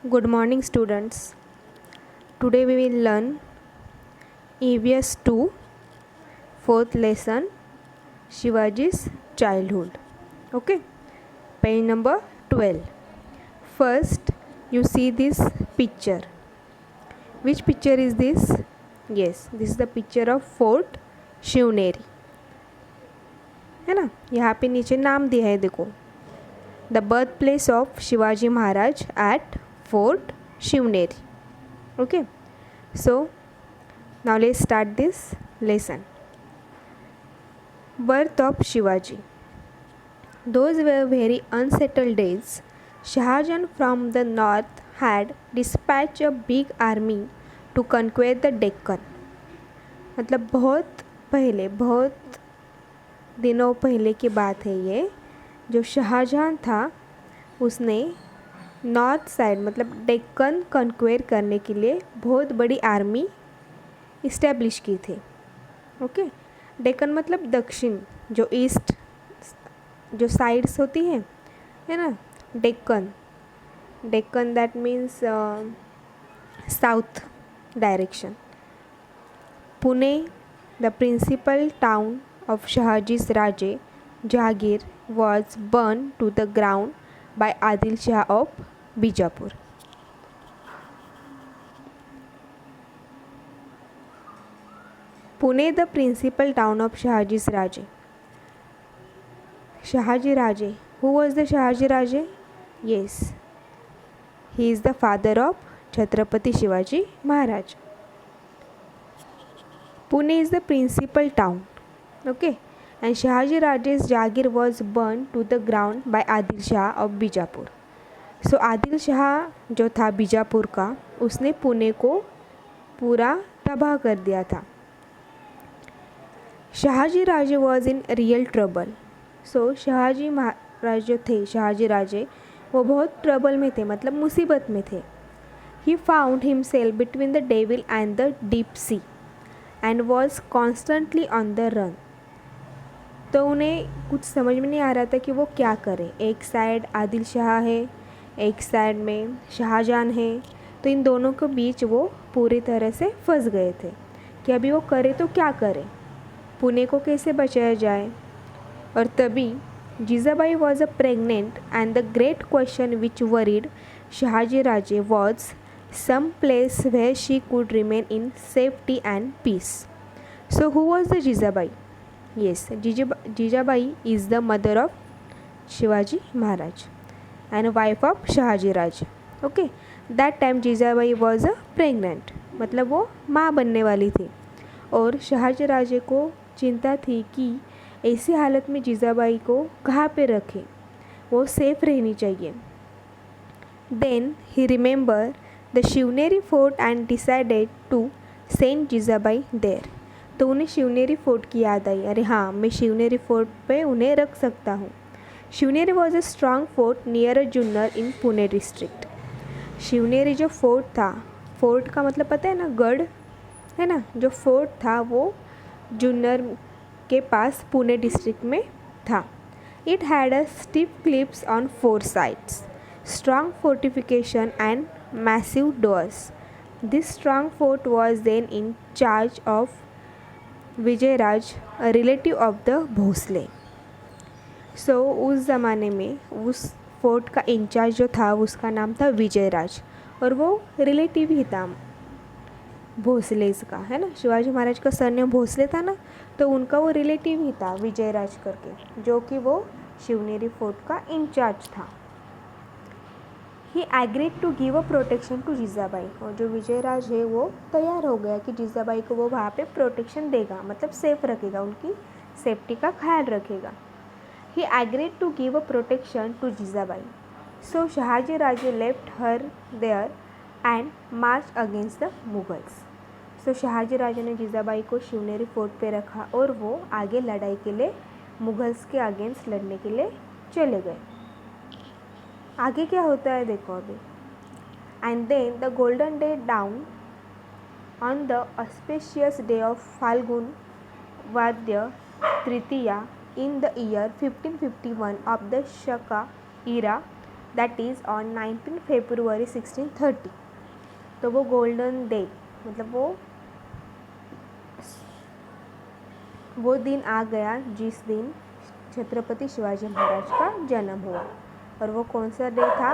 Good morning, students. Today we will learn EVS 2 fourth lesson Shivaji's childhood. Okay, page number 12. First, you see this picture. Which picture is this? Yes, this is the picture of Fort Shivneri, है ना. यहाँ पे नीचे नाम दिया है, देखो. The birth place of Shivaji Maharaj at fort Shivneri. Okay, so now let's start this lesson. Birth of Shivaji. Those were very unsettled days. Shah Jahan from the north had dispatched a big army to conquer the Deccan. मतलब बहुत पहले, बहुत दिनों पहले की बात है ये. जो शाहजहां था उसने नॉर्थ साइड मतलब डेक्कन कन्क्वेर करने के लिए बहुत बड़ी आर्मी इस्टेब्लिश की थी. ओके, डेक्कन मतलब दक्षिण, जो ईस्ट जो साइड्स होती है ना, Deccan. Deccan that means south direction. Pune, the principal town of शहाजी's Raje, Jahangir, was burned to the ground by Adil Shah of Bijapur. Pune, the principal town of Shahajis Raje. Shahaji Raje. Who was the Shahaji Raje? Yes, he is the father of Chhatrapati Shivaji Maharaj. Pune is the principal town. Okay, and Shahaji Raje's Jagir was burned to the ground by Adil Shah of Bijapur. सो आदिल शाह जो था बीजापुर का, उसने पुणे को पूरा तबाह कर दिया था. Shahaji Raje was in real trouble. सो शाहजी महाराज जो थे, शाहजी राजे, वो बहुत ट्रबल में थे, मतलब मुसीबत में थे. He found himself between the devil and the deep sea and was constantly on the run. तो उन्हें कुछ समझ में नहीं आ रहा था कि वो क्या करें. एक साइड आदिल शाह है, एक साइड में शाहजहां है, तो इन दोनों के बीच वो पूरी तरह से फंस गए थे कि अभी वो करे तो क्या करे, पुणे को कैसे बचाया जाए. और तभी Jijabai was a pregnant and the great question which worried Shahji Raje was some place where she could remain in safety and peace. So who was the Jijabai? Yes, Jijabai is the mother of Shivaji Maharaj and wife of Shahaji Raj. Okay, that time Jijabai was a pregnant, मतलब वो माँ बनने वाली थी. और शाहजी राजे को चिंता थी कि ऐसी हालत में जीजाबाई को कहाँ पे रखें, वो सेफ रहनी चाहिए. Then he remembered the Shivneri fort and decided to send Jijabai there. तो उन्हें शिवनेरी फोर्ट की याद आई. अरे हाँ, मैं शिवनेरी फोर्ट पे उन्हें रख सकता हूँ. Shivneri was a strong fort near a Junnar in Pune district. Shivneri जो फोर्ट था, फोर्ट का मतलब पता है ना, गढ़ है ना. जो फोर्ट था वो जुन्नर के पास पुणे डिस्ट्रिक्ट में था. It had a steep cliffs on 4 sides, strong fortification and massive doors. This strong fort was then in charge of Vijayraj, relative of the Bhosale. So उस ज़माने में उस फोर्ट का इंचार्ज जो था उसका नाम था विजयराज, और वो रिलेटिव ही था भोसलेस का, है ना. शिवाजी महाराज का सरनेम भोसले था ना, तो उनका वो रिलेटिव ही था विजयराज करके, जो कि वो शिवनेरी फोर्ट का इंचार्ज था. He agreed to give a protection to Jijabai. और जो विजयराज है वो तैयार हो गया कि जीजाबाई को वो वहाँ पे प्रोटेक्शन देगा, मतलब सेफ रखेगा, उनकी सेफ्टी का ख्याल रखेगा. He agreed to give a protection to Jijabai. So Shahaji Raje left her there and march against the Mughals. So Shahaji Raje ने जीजाबाई को शिवनेरी फोर्ट पे रखा और वो आगे लड़ाई के लिए मुगल्स के अगेंस्ट लड़ने के लिए चले गए. आगे क्या होता है देखो अभी. And then the golden day dawn on the auspicious day of Phalgun वाद्य तृतीया in the year 1551 of the Shaka era, that is on 19 February 1630। तो वो गोल्डन डे मतलब वो दिन आ गया जिस दिन छत्रपति शिवाजी महाराज का जन्म हुआ, और वो कौन सा डे था?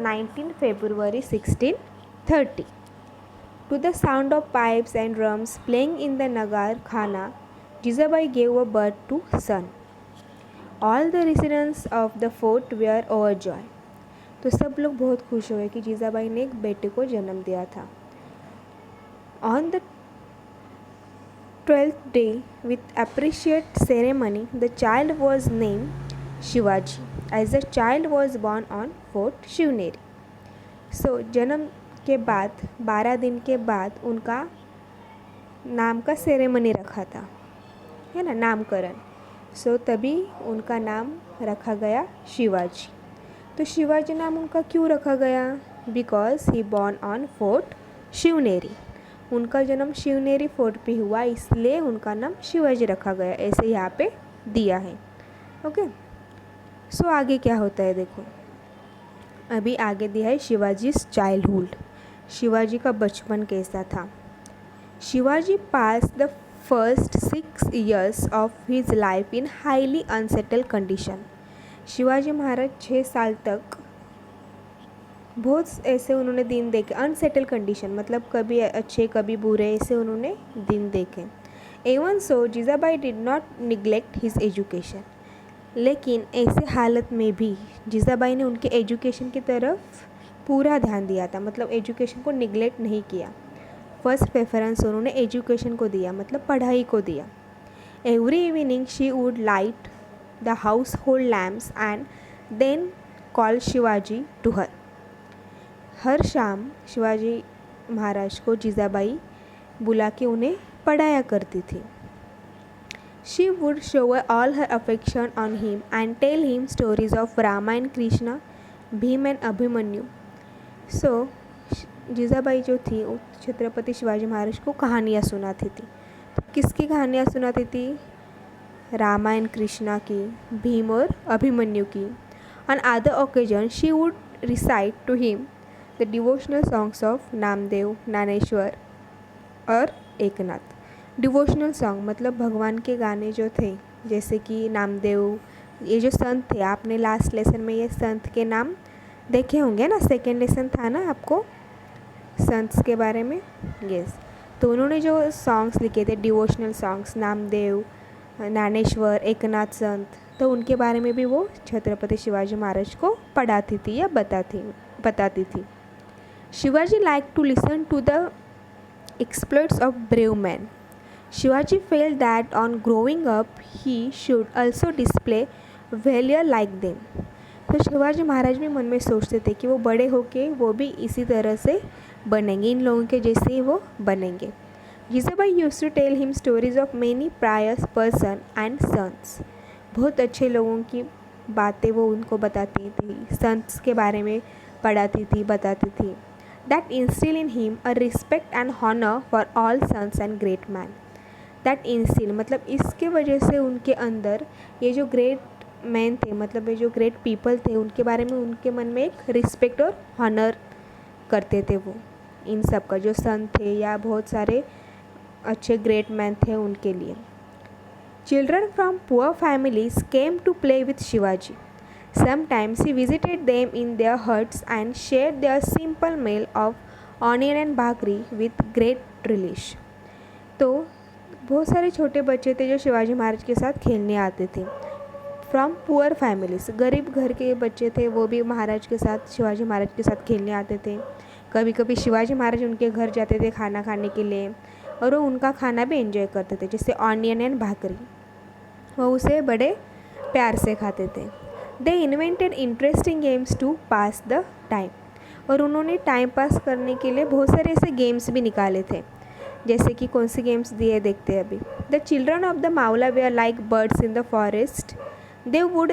19 February 1630। To the sound of pipes and drums playing in the Nagar Khana, Jizabai gave a birth to son. All the residents of the fort were overjoyed। तो सब लोग बहुत खुश हुए कि जीजाबाई ने एक बेटे को जन्म दिया था। On the 12th day, with appropriate ceremony, the child was named Shivaji, as the child was born on Fort Shivneri। So जन्म के बाद 12 दिन के बाद उनका नाम का सेरेमनी रखा था, है ना, नामकरण। सो तभी उनका नाम रखा गया शिवाजी। तो शिवाजी नाम उनका क्यों रखा गया? Because he born on fort Shivneri. उनका जन्म शिवनेरी फोर्ट पे हुआ, इसलिए उनका नाम शिवाजी रखा गया, ऐसे यहाँ पे दिया है। ओके, सो आगे क्या होता है देखो। अभी आगे दिया है शिवाजीज चाइल्डहुड, शिवाजी का बचपन कैसा था। Shivaji passed the first 6 years of his life in highly unsettled condition. Shivaji Maharaj 6 साल तक बहुत ऐसे उन्होंने दिन देखे, अनसेटल कंडीशन मतलब कभी अच्छे कभी बुरे, ऐसे उन्होंने दिन देखे। Even so Jijabai did not neglect his education. लेकिन ऐसे हालत में भी जीजाबाई ने उनके एजुकेशन की तरफ पूरा ध्यान दिया था, मतलब एजुकेशन को निगलेक्ट नहीं किया। फर्स्ट प्रेफरेंस उन्होंने एजुकेशन को दिया, मतलब पढ़ाई को दिया। Every evening she would light the household lamps and then call Shivaji to her. हर शाम शिवाजी महाराज को जीजाबाई बुला के उन्हें पढ़ाया करती थी। She would show all her affection on him and tell him stories of Rama and Krishna, Bhim and Abhimanyu. So Jijabai जो थी वो छत्रपति शिवाजी महाराज को कहानियाँ सुनाती थी। तो किसकी कहानियाँ सुनाती थी? रामा एंड कृष्णा की, भीम और अभिमन्यु की। On other occasion she would recite to him the devotional songs of Namdev, Dnyaneshwar और एकनाथ। डिवोशनल सॉन्ग मतलब भगवान के गाने जो थे, जैसे कि नामदेव, ये जो संत थे, आपने लास्ट लेसन में ये संत के नाम देखे होंगे ना, सेकेंड लेसन था ना आपको संत्स के बारे में। यस, तो उन्होंने जो सॉन्ग्स लिखे थे डिवोशनल सॉन्ग्स, नामदेव, ज्ञानेश्वर, एकनाथ संत, तो उनके बारे में भी वो छत्रपति शिवाजी महाराज को पढ़ाती थी या बताती थी। Shivaji like to listen to the exploits of brave men. Shivaji felt that on growing up he should also display valor like them. तो शिवाजी महाराज भी मन में सोचते थे कि वो बड़े होके वो भी इसी तरह से बनेंगे, इन लोगों के जैसे ही वो बनेंगे। Jijabai used to tell him stories of many pious person and saints. बहुत अच्छे लोगों की बातें वो उनको बताती थी, संट्स के बारे में पढ़ाती थी, बताती थी। That instill in him a respect and honor for all sons and great men. That instill मतलब इसके वजह से उनके अंदर ये जो ग्रेट मैन थे, मतलब ये जो ग्रेट पीपल थे, उनके बारे में उनके मन में एक रिस्पेक्ट और हॉनर करते थे वो, इन सब का, जो सन थे या बहुत सारे अच्छे ग्रेट मैन थे उनके लिए। Children from poor families came to play with Shivaji. Sometimes he visited them in their huts and shared their simple meal of onion and bhakri with great relish. तो बहुत सारे छोटे बच्चे थे जो शिवाजी महाराज के साथ खेलने आते थे। फ्रॉम पुअर फैमिलीज, गरीब घर के बच्चे थे, वो भी महाराज के साथ, शिवाजी महाराज के साथ खेलने आते थे। कभी कभी शिवाजी महाराज उनके घर जाते थे खाना खाने के लिए, और वो उनका खाना भी एंजॉय करते थे, जैसे ऑनियन एंड भाकरी, वो उसे बड़े प्यार से खाते थे। They invented interesting games to pass the time. और उन्होंने टाइम पास करने के लिए बहुत सारे ऐसे गेम्स भी निकाले थे, जैसे कि कौन से गेम्स दिए देखते हैं अभी। The children of the Mawla were like birds in the forest, they would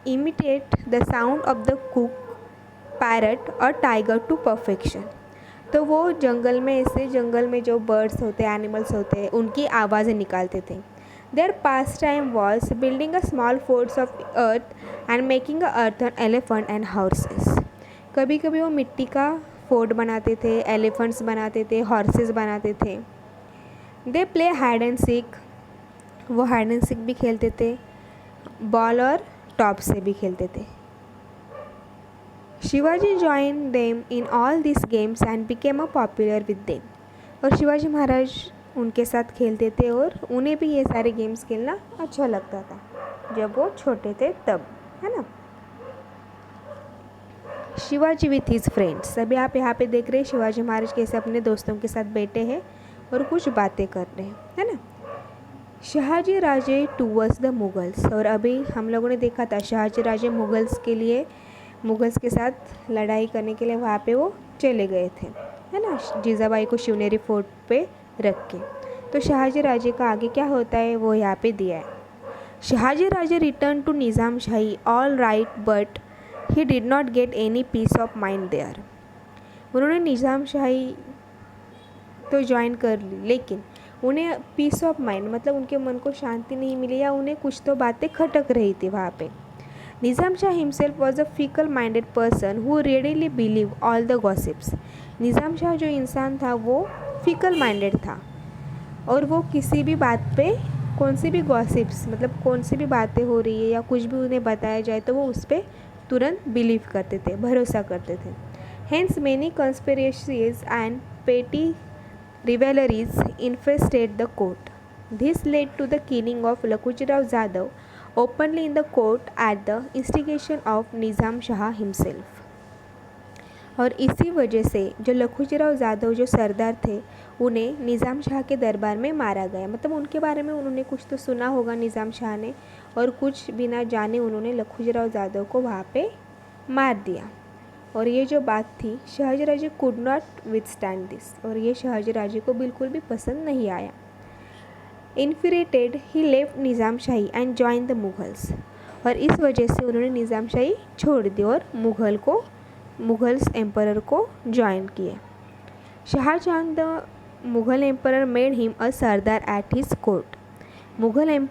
imitate the sound of the cuckoo, parrot और टाइगर टू परफेक्शन। तो वो जंगल में, ऐसे जंगल में जो बर्ड्स होते हैं, एनिमल्स होते हैं, उनकी आवाज़ें निकालते थे, Their pastime was building a small forts of earth and making a earthen elephant and horses. कभी कभी वो मिट्टी का फोर्ट बनाते थे, एलिफेंट्स बनाते थे, हॉर्सेस बनाते थे. They play hide and seek, वो हाइड एंड सीक भी खेलते थे, बॉल और टॉप से भी खेलते थे. Shivaji joined them in all these games and became a popular with them. और शिवाजी महाराज उनके साथ खेलते थे और उन्हें भी ये सारे गेम्स खेलना अच्छा लगता था जब वो छोटे थे तब, है ना. Shivaji with his friends. अभी आप यहाँ पे देख रहे हैं शिवाजी महाराज कैसे अपने दोस्तों के साथ बैठे हैं और कुछ बातें कर रहे हैं, है ना. शहाजी राजे टूवर्ड्स द मुगल्स. और अभी हम लोगों ने देखा था शहाजी राजे मुगल्स के साथ लड़ाई करने के लिए वहाँ पे वो चले गए थे, है ना, जीजाबाई को शिवनेरी फोर्ट पे रख के. तो शहाजी राजे का आगे क्या होता है वो यहाँ पे दिया है. Shahaji Raje return to Nizam Shahi all right but he did not get any peace of mind there. उन्होंने निज़ाम शाही तो ज्वाइन कर ली लेकिन उन्हें पीस ऑफ माइंड मतलब उनके मन को शांति नहीं मिली या उन्हें कुछ तो बातें खटक रही थी वहाँ पे. Nizam Shah himself was a fickle minded person who readily believe all the gossips. Nizam Shah जो इंसान था वो फिकल माइंडेड था और वो किसी भी बात पे कौन सी भी गॉसिप्स मतलब कौन सी भी बातें हो रही है या कुछ भी उन्हें बताया जाए तो वो उस पर तुरंत बिलीव करते थे, भरोसा करते थे. हेंस मेनी कंस्पिरेसीज एंड पेटी rivalries infested the court. This led to the killing of Lakhujirao Jadhav openly in the court at the instigation of Nizam Shah himself. और इसी वजह से जो लखुजीराव जाधव जो सरदार थे उन्हें निज़ाम शाह के दरबार में मारा गया. मतलब उनके बारे में उन्होंने कुछ तो सुना होगा निज़ाम शाह ने और कुछ बिना जाने उन्होंने लखुजीराव जाधव को वहाँ पे मार दिया. और ये जो बात थी शहाजी राजे कुड नॉट विथस्टैंड दिस. और ये शहाजी राजे को बिल्कुल भी पसंद नहीं आया. Infuriated he left Nizam Shahi and join the Mughals. और इस वजह से उन्होंने निज़ाम शाही छोड़ दी और मुगल्स एम्परर को ज्वाइन किए. Shahjahan the Mughal emperor made him a sardar at his court. Mughal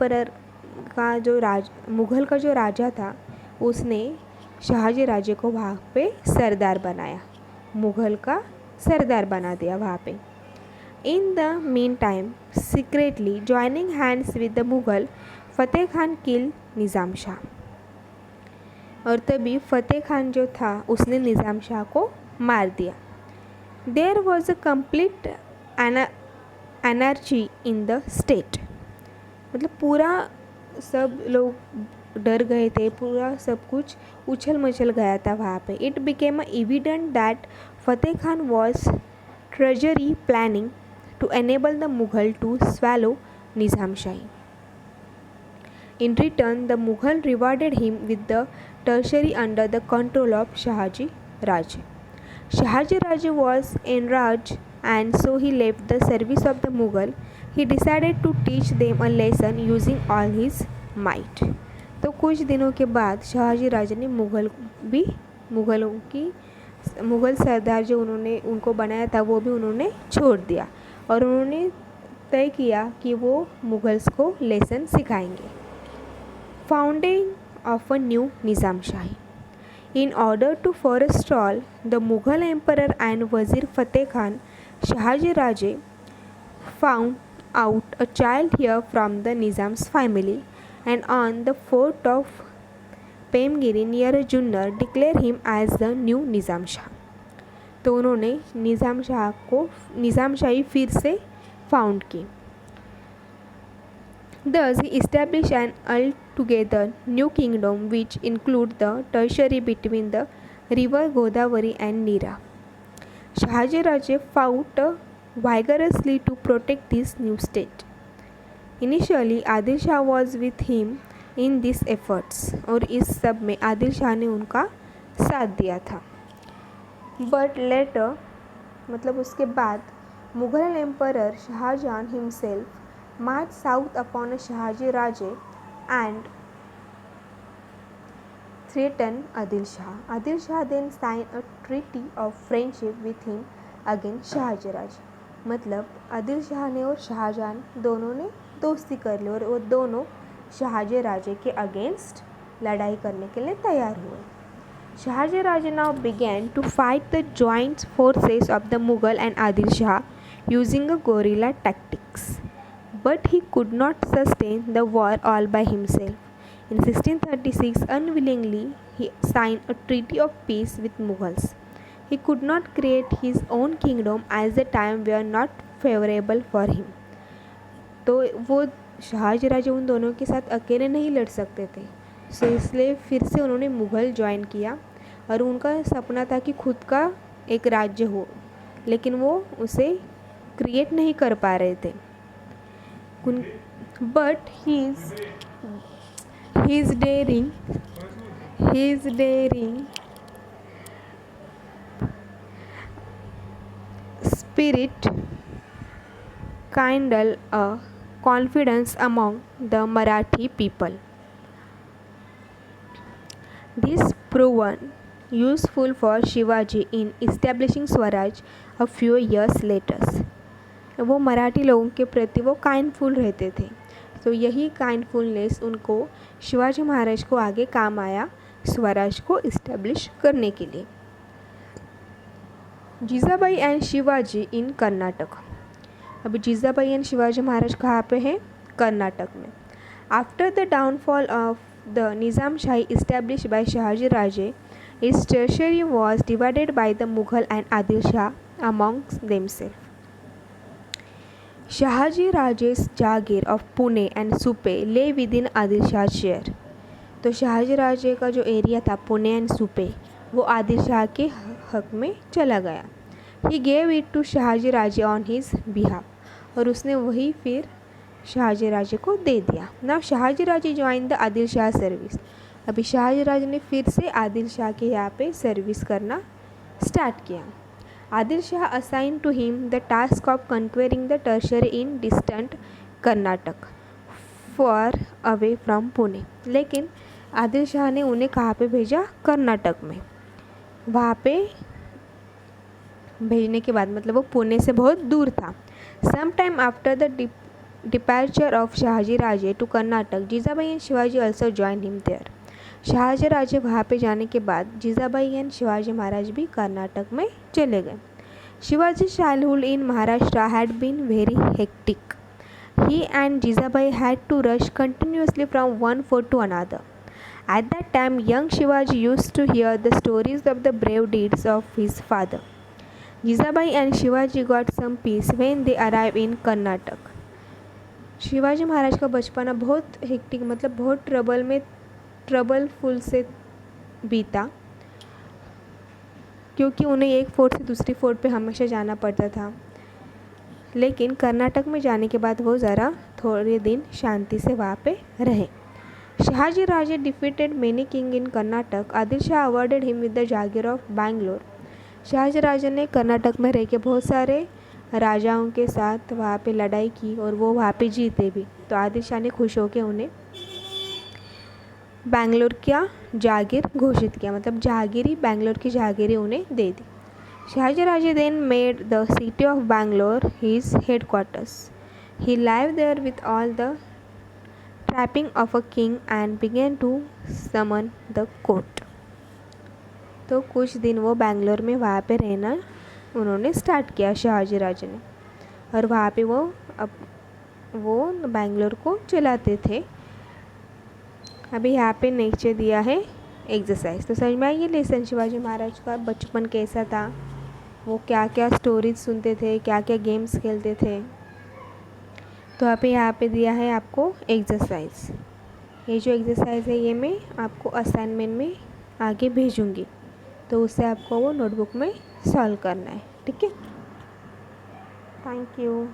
का जो राजा था उसने शहाजी राजे को वहाँ पे सरदार बनाया, मुग़ल का सरदार बना दिया वहाँ पे. In the mean time secretly joining hands with the Mughal फ़तेह खान किल निज़ाम शाह. और तभी फ़तेह खान जो था उसने निज़ाम शाह को मार दिया. There was a complete energy in the state. मतलब पूरा सब लोग डर गए थे, पूरा सब कुछ उछल मचल गया था वहाँ पे. It became evident that Fateh Khan was treasury planning to enable the Mughal to swallow Nizam Shahi. In return, the Mughal rewarded him with the tertiary under the control of Shahaji Raje. Shahaji Raje was enraged and so he left the service of the Mughal. He decided to teach them a lesson using all his might. तो कुछ दिनों के बाद शाहजी राजे ने मुग़ल सरदार जो उन्होंने उनको बनाया था वो भी उन्होंने छोड़ दिया और उन्होंने तय किया कि वो मुग़ल्स को लेसन सिखाएंगे. Founding of a new Nizam Shahi. In order to forestall the Mughal Emperor and Wazir Fateh Khan, Shahaji Raje found out a child heir from the Nizam's family and on the fort of Pemgiri near Junnar declared him as the new Nizam Shah. तो उन्होंने निज़ाम शाही फिर से found की. Thus, he established an altogether new kingdom which included the territory between the river Godavari and Nira. Shahaji Raje fought vigorously to protect this new state. Initially, Adil Shah was with him in these efforts और इस सब में आदिल शाह ने उनका साथ दिया था. But later, मतलब उसके बाद Mughal emperor Shahjahan himself marched south upon Shahaji Raje and threatened Adil Shah. Adil Shah then signed a treaty of friendship with him against Shahaji Raje. मतलब आदिल शाह ने और शाहजहां दोनों ने दोस्ती कर ली और वो दोनों शाहजी राजे के अगेंस्ट लड़ाई करने के लिए तैयार हुए. Shahji Raja now began to fight the joint forces of the Mughal and Adil Shah using a guerrilla tactics. But he could not sustain the war all by himself. In 1636, unwillingly, he signed a treaty of peace with Mughals. He could not create his own kingdom as the times were not favorable for him. तो वो शाहजी राजा उन दोनों के साथ अकेले नहीं लड़ सकते थे, सो इसलिए फिर से उन्होंने मुग़ल ज्वाइन किया और उनका सपना था कि खुद का एक राज्य हो, लेकिन वो उसे क्रिएट नहीं कर पा रहे थे. But his daring spirit kindled a confidence among the Marathi people. This proved useful for Shivaji in establishing Swaraj a few years later. वो मराठी लोगों के प्रति वो काइंडफुल रहते थे, तो यही काइंडफुलनेस उनको शिवाजी महाराज को आगे काम आया स्वराज को इस्टेब्लिश करने के लिए. जीजाबाई एंड शिवाजी इन कर्नाटक. अभी जीजाबाई एंड शिवाजी महाराज कहाँ पे हैं? कर्नाटक में. After the downfall of the Nizam Shahi establish by Shahji Raje, its territory was divided by the Mughal and Adil Shah amongst themselves. Shahaji Raje's Jagir of Pune and Supe lay within Adil Shah's share. तो शाहजी राजे का जो area था Pune and Supe वो आदिल शाह के हक में चला गया. He gave it to Shahji Raje on his behalf, और उसने वही फिर शाहजी राजे को दे दिया. Now Shahji Raje join the Adil Shah service. अभी शाहजी राजे ने फिर से आदिल शाह के यहाँ पे सर्विस करना स्टार्ट किया. Adil Shah assign to him the task of conquering the territory in distant Karnataka far away from Pune. लेकिन आदिल शाह ने उन्हें कहाँ पे भेजा? कर्नाटक में. वहाँ पे भेजने के बाद मतलब वो पुणे से बहुत दूर था. Some time after the departure of Shahaji Raje to Karnataka, Jijabai and Shivaji also join him there. Shahaji Raje वहाँ पे जाने के बाद जीजाबाई एंड शिवाजी महाराज भी कर्नाटक में चले गए. Shivaji childhood in Maharashtra had been very hectic. He and Jijabai had to rush continuously from one fort to another. At that time, young Shivaji used to hear the stories of the brave deeds of his father. Jizabai and Shivaji got some peace when they arrived in Karnataka. Shivaji Maharaj का बचपना बहुत hectic मतलब बहुत ट्रबलफुल से बीता, क्योंकि उन्हें एक फोर्ट से दूसरी फोर्ट पे हमेशा जाना पड़ता था. लेकिन कर्नाटक में जाने के बाद वो ज़रा थोड़े दिन शांति से वहाँ पे रहे. Shahaji Raje defeated many kings in Karnataka. Adil Shah awarded him with the Jagir of Bangalore. Shahaji राजा ने कर्नाटक में रह के बहुत सारे राजाओं के साथ वहाँ पे लड़ाई की और वो वहाँ पे जीते भी. तो आदिल शाह ने खुश होकर उन्हें बैंगलोर का जागीर घोषित किया, मतलब जागीरी बैंगलोर की जागीरी उन्हें दे दी. Shahaji Raje then made the city of Bangalore his headquarters. He lived there with all the trapping of a king and began to summon the court. तो कुछ दिन वो बैंगलोर में वहाँ पे रहना उन्होंने स्टार्ट किया शाहजी राजे ने, और वहाँ पे वो बैंगलोर को चलाते थे. अभी यहाँ पे नीचे दिया है एक्सरसाइज. तो समझ में आइए लेसन शिवाजी महाराज का बचपन कैसा था, वो क्या क्या स्टोरीज सुनते थे, क्या क्या गेम्स खेलते थे. तो अभी यहाँ पे दिया है आपको एक्सरसाइज. ये जो एक्सरसाइज है ये मैं आपको असाइनमेंट में आगे भेजूँगी, तो उससे आपको वो नोटबुक में सॉल्व करना है. ठीक है, थैंक यू.